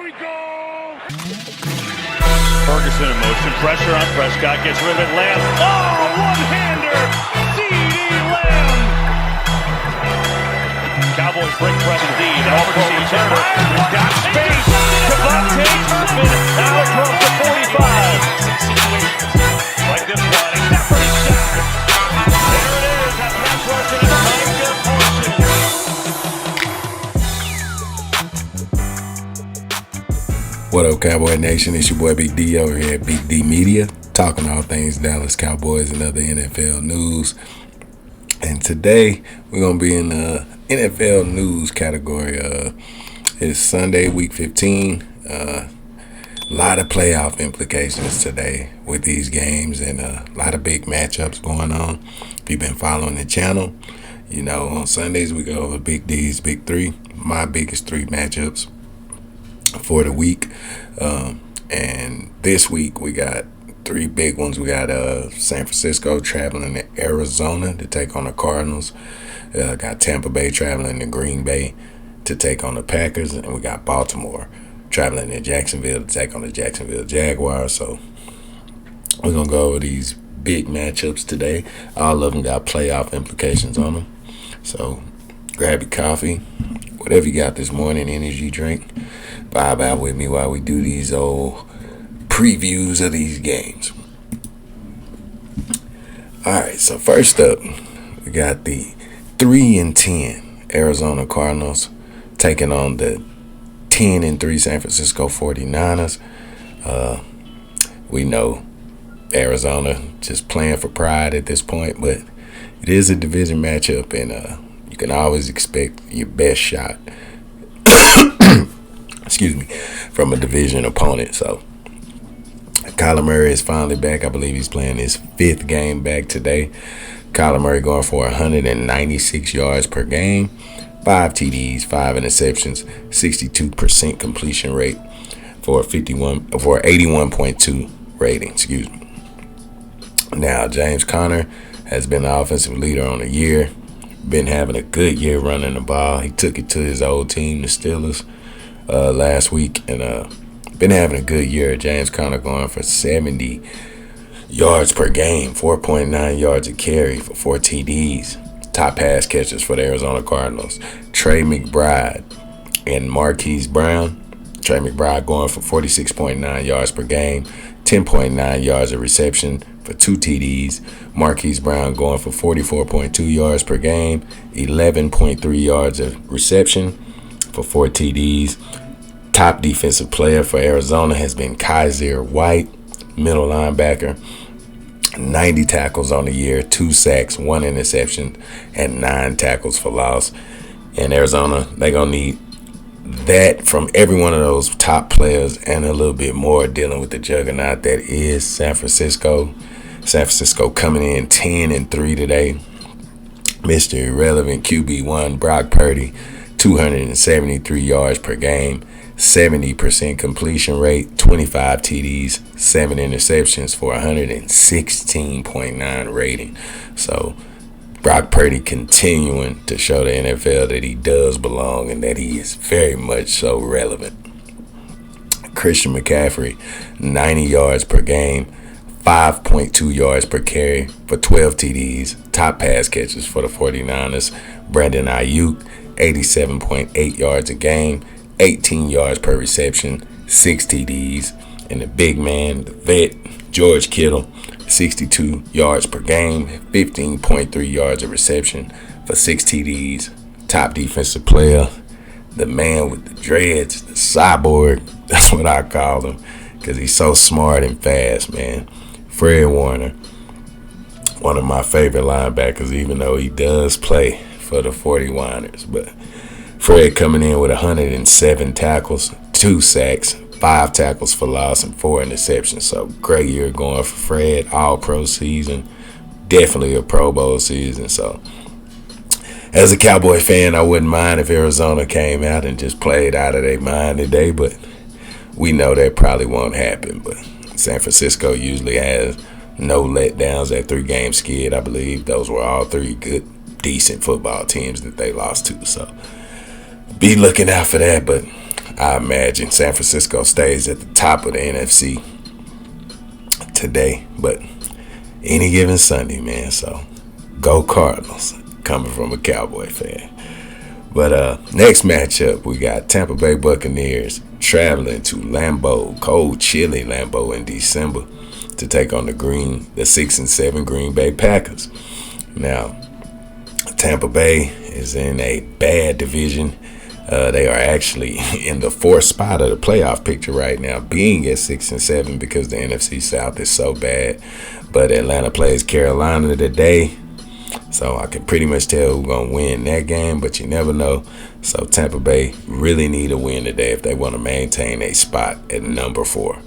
we go! Ferguson in motion, pressure on Prescott, gets rid of it, Lamb. Oh, one-hander! C.D. Lamb! Cowboys break press indeed. Over September. Got space. Devontae Griffin now across the 45. Like this one. Stafford is shot. There it is. That pass rush in its prime good portion. What up, Cowboy Nation? It's your boy Bigg D over here at Bigg D Media, talking all things Dallas Cowboys and other NFL news. And today we're gonna be in the NFL news category. It's Sunday, week 15. A lot of playoff implications today with these games and a lot of big matchups going on. If you've been following the channel, you know on Sundays we go over Bigg D's Big Three, my biggest three matchups for the week. And this week we got three big ones. We got San Francisco traveling to Arizona to take on the Cardinals. Got Tampa Bay traveling to Green Bay to take on the Packers. And we got Baltimore traveling to Jacksonville to take on the Jacksonville Jaguars. So we're going to go over these big matchups today. All of them got playoff implications on them. So grab your coffee, whatever you got this morning, energy drink. Vibe out with me while we do these old previews of these games. Alright, so first up, we got the 3-10 Arizona Cardinals taking on the 10-3 San Francisco 49ers. We know Arizona just playing for pride at this point, but it is a division matchup, and you can always expect your best shot from a division opponent. So Kyler Murray is finally back. I believe he's playing his fifth game back today. Kyler Murray going for 196 yards per game, 5 TDs, 5 interceptions, 62% completion rate for 81.2 rating. Now James Conner has been the offensive leader on the year. Been having a good year running the ball. He took it to his old team, the Steelers, last week, and been having a good year. James Conner going for 70 yards per game, 4.9 yards a carry for 4 TDs. Top pass catchers for the Arizona Cardinals, Trey McBride and Marquise Brown. Trey McBride going for 46.9 yards per game, 10.9 yards of reception for 2 TDs. Marquise Brown going for 44.2 yards per game, 11.3 yards of reception for 4 TDs. Top defensive player for Arizona has been Kaiser White, middle linebacker. 90 tackles on the year, 2 sacks, 1 interception, and 9 tackles for loss. And Arizona, they're going to need that from every one of those top players and a little bit more, dealing with the juggernaut that is San Francisco. San Francisco coming in 10-3 today. Mr. Irrelevant QB1 Brock Purdy, 273 yards per game, 70% completion rate, 25 TDs, 7 interceptions for 116.9 rating. So Brock Purdy continuing to show the NFL that he does belong and that he is very much so relevant. Christian McCaffrey, 90 yards per game, 5.2 yards per carry for 12 TDs. Top pass catchers for the 49ers. Brandon Ayuk, 87.8 yards a game, 18 yards per reception, 6 TDs. And the big man, the vet, George Kittle, 62 yards per game, 15.3 yards of reception for 6 TDs. Top defensive player, the man with the dreads, the cyborg, that's what I call him, because he's so smart and fast, man. Fred Warner, one of my favorite linebackers, even though he does play for the 49ers. But Fred coming in with 107 tackles, 2 sacks, 5 tackles for loss, and 4 interceptions. So great year going for Fred, all-pro season, definitely a Pro Bowl season. So as a Cowboy fan, I wouldn't mind if Arizona came out and just played out of their mind today, but we know that probably won't happen. But San Francisco usually has no letdowns at 3-game skid. I believe those were all 3 good, decent football teams that they lost to. So be looking out for that. But I imagine San Francisco stays at the top of the NFC today, but any given Sunday, man. So go Cardinals, coming from a Cowboy fan. But next matchup, we got Tampa Bay Buccaneers traveling to Lambeau, cold, chilly Lambeau in December to take on the 6-7 Green Bay Packers. Now, Tampa Bay is in a bad division. They are actually in the 4th spot of the playoff picture right now, being at 6-7 because the NFC South is so bad. But Atlanta plays Carolina today, so I can pretty much tell who's going to win that game, but you never know. So Tampa Bay really need a win today if they want to maintain a spot at number 4.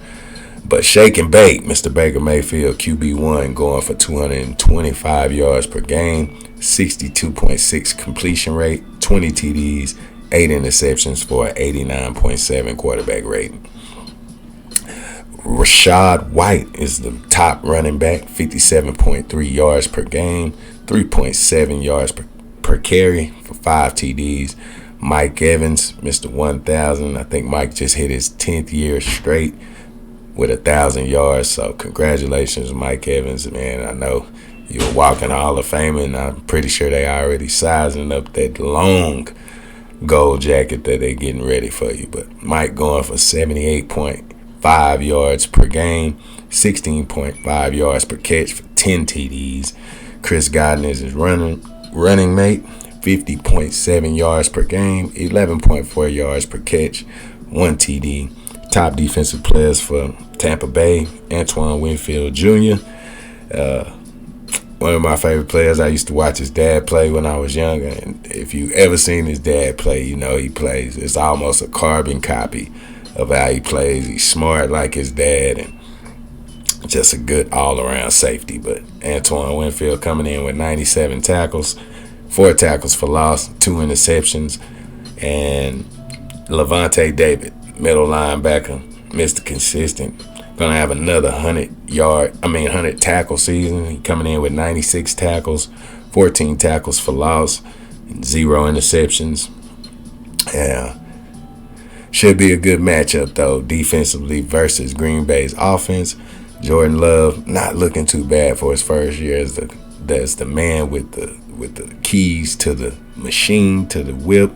But shake and bake, Mr. Baker Mayfield, QB1, going for 225 yards per game, 62.6 completion rate, 20 TDs, 8 interceptions for an 89.7 quarterback rating. Rashad White is the top running back, 57.3 yards per game, 3.7 yards per carry for 5 TDs. Mike Evans, Mr. 1,000. I think Mike just hit his 10th year straight with 1,000 yards. So congratulations, Mike Evans, man. I know you're walking Hall of Fame, and I'm pretty sure they already sizing up that long gold jacket that they're getting ready for you. But Mike going for 78.5 yards per game, 16.5 yards per catch for 10 TDs. Chris Godwin is his running mate, 50.7 yards per game, 11.4 yards per catch, 1 TD. Top defensive players for Tampa Bay, Antoine Winfield Jr. One of my favorite players. I used to watch his dad play when I was younger, and if you ever seen his dad play, you know he plays. It's almost a carbon copy of how he plays. He's smart like his dad, and just a good all-around safety. But Antoine Winfield coming in with 97 tackles, 4 tackles for loss, 2 interceptions, and Levante David, middle linebacker, Mr. Consistent, gonna have another 100 tackle season. He coming in with 96 tackles, 14 tackles for loss, and 0 interceptions. Yeah. Should be a good matchup though, defensively versus Green Bay's offense. Jordan Love not looking too bad for his first year as the man with the keys to the machine, to the whip,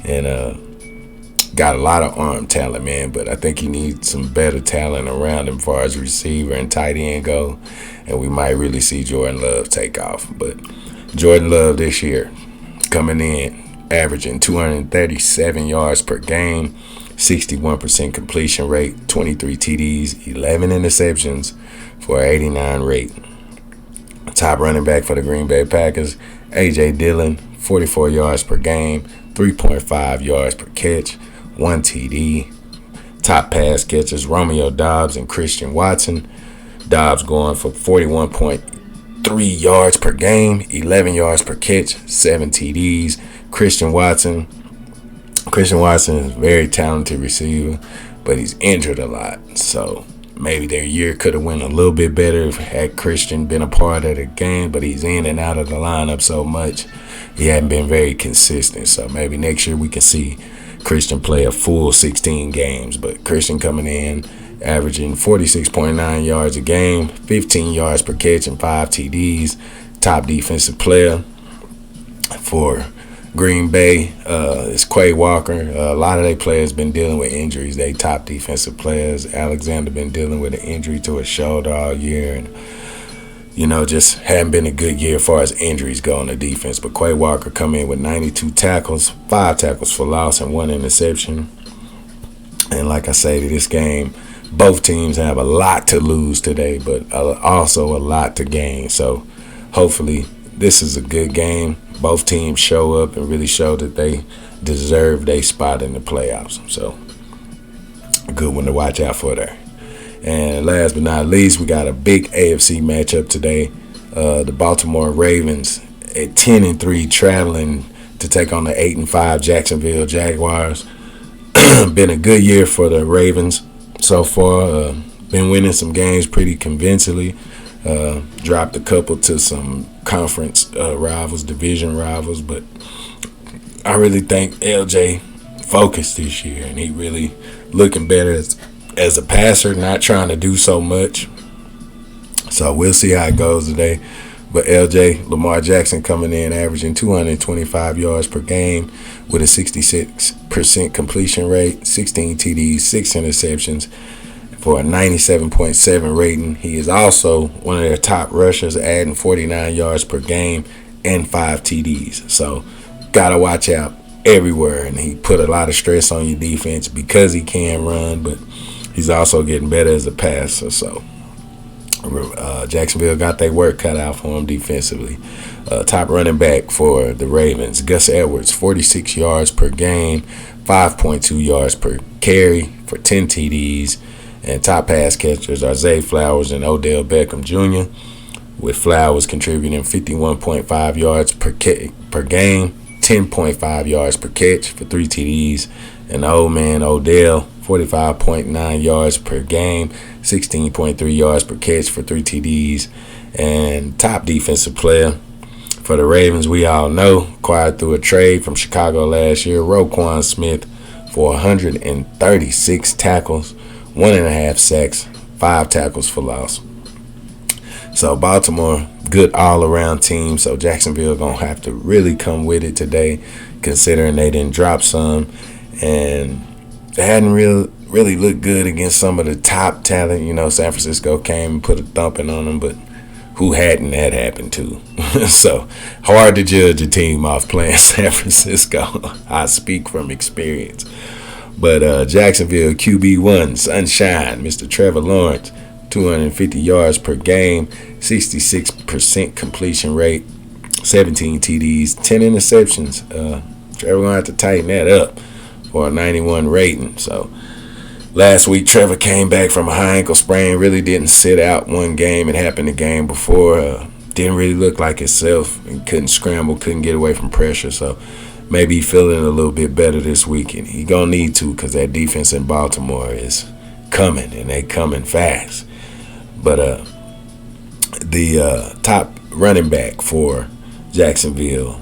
and got a lot of arm talent, man. But I think he needs some better talent around him as far as receiver and tight end go, and we might really see Jordan Love take off. But Jordan Love this year coming in, averaging 237 yards per game, 61% completion rate, 23 TDs, 11 interceptions for an 89 rate. Top running back for the Green Bay Packers, A.J. Dillon, 44 yards per game, 3.5 yards per catch, 1 TD. Top pass catchers, Romeo Doubs and Christian Watson. Doubs going for 41.3 yards per game, 11 yards per catch, 7 TDs. Christian Watson is a very talented receiver, but he's injured a lot. So maybe their year could have went a little bit better if had Christian been a part of the game, but he's in and out of the lineup so much. He hadn't been very consistent. So maybe next year we can see Christian play a full 16 games. But Christian coming in, averaging 46.9 yards a game, 15 yards per catch, and 5 TDs. Top defensive player for Green Bay is Quay Walker. A lot of their players been dealing with injuries. They top defensive players. Alexander been dealing with an injury to his shoulder all year, and just hadn't been a good year as far as injuries go on the defense. But Quay Walker come in with 92 tackles, 5 tackles for loss, and 1 interception. And like I say, to this game, both teams have a lot to lose today, but also a lot to gain. So hopefully this is a good game. Both teams show up and really show that they deserve their spot in the playoffs. So a good one to watch out for there. And last but not least, we got a big AFC matchup today. The Baltimore Ravens at 10-3 traveling to take on the 8-5 Jacksonville Jaguars. Been a good year for the Ravens so far. Been winning some games pretty convincingly. Dropped a couple to some conference rivals, division rivals, but I really think LJ focused this year, and he really looking better as a passer, not trying to do so much. So we'll see how it goes today. But Lamar Jackson coming in averaging 225 yards per game with a 66% completion rate, 16 TDs, 6 interceptions for a 97.7 rating. He is also one of their top rushers, adding 49 yards per game and 5 TDs. So gotta watch out everywhere. And he put a lot of stress on your defense because he can run, but he's also getting better as a passer. So Jacksonville got their work cut out for him defensively. Top running back for the Ravens, Gus Edwards, 46 yards per game, 5.2 yards per carry for 10 TDs. And top pass catchers are Zay Flowers and Odell Beckham Jr., with Flowers contributing 51.5 yards per game, 10.5 yards per catch for 3 TDs. And the old man Odell, 45.9 yards per game, 16.3 yards per catch for 3 TDs. And top defensive player for the Ravens, we all know, acquired through a trade from Chicago last year, Roquan Smith, for 136 tackles, 1.5 sacks, 5 tackles for loss. So Baltimore, good all-around team. So Jacksonville going to have to really come with it today, considering they didn't drop some. And they hadn't really looked good against some of the top talent. You know, San Francisco came and put a thumping on them, but who hadn't that happened to? So hard to judge a team off playing San Francisco. I speak from experience. But Jacksonville QB1, Sunshine, Mr. Trevor Lawrence, 250 yards per game, 66% completion rate, 17 TDs, 10 interceptions. Trevor going to have to tighten that up for a 91 rating. So last week, Trevor came back from a high ankle sprain, really didn't sit out one game. It happened the game before. Didn't really look like himself and couldn't scramble, couldn't get away from pressure. So maybe he's feeling a little bit better this week. And he going to need to, because that defense in Baltimore is coming, and they coming fast. But the top running back for Jacksonville,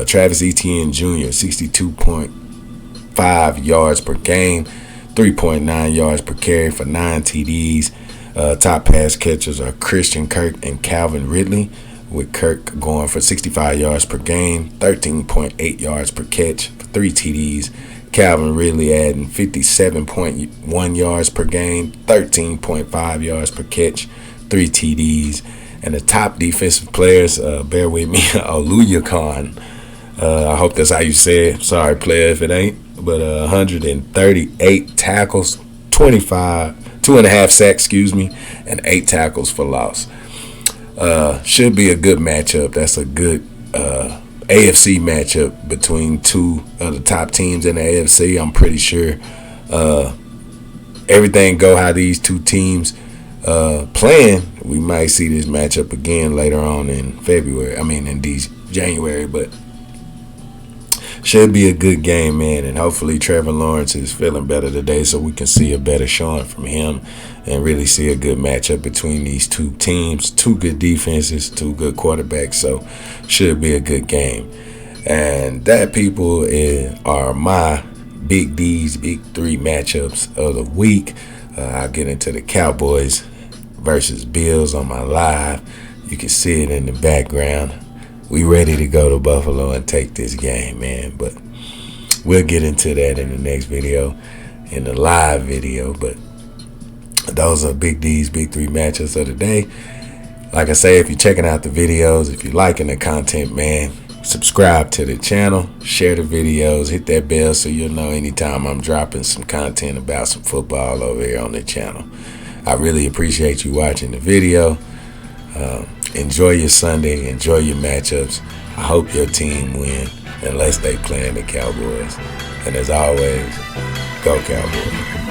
Travis Etienne Jr., 62.5 yards per game, 3.9 yards per carry for 9 TDs. Top pass catchers are Christian Kirk and Calvin Ridley, with Kirk going for 65 yards per game, 13.8 yards per catch for 3 TDs. Calvin Ridley adding 57.1 yards per game, 13.5 yards per catch, 3 TDs. And the top defensive players, bear with me, Oluokun. I hope that's how you say it. Sorry, player, if it ain't. But 138 tackles, 2.5 sacks, and 8 tackles for loss. Should be a good matchup. That's a good AFC matchup between two of the top teams in the AFC. I'm pretty sure everything go how these two teams playing. We might see this matchup again later on in January, but should be a good game, man. And hopefully Trevor Lawrence is feeling better today, so we can see a better showing from him and really see a good matchup between these two teams. Two good defenses, two good quarterbacks, so should be a good game. And that, people, are my Bigg D's Big 3 matchups of the week. I'll get into the Cowboys versus Bills on my live. You can see it in the background. We ready to go to Buffalo and take this game, man. But we'll get into that in the next video, in the live video. But those are Bigg D's Big 3 matchups of the day. Like I say, if you're checking out the videos, if you're liking the content, man, subscribe to the channel, share the videos, hit that bell so you'll know anytime I'm dropping some content about some football over here on the channel. I really appreciate you watching the video. Enjoy your Sunday. Enjoy your matchups. I hope your team win, unless they playing the Cowboys. And as always, go Cowboys.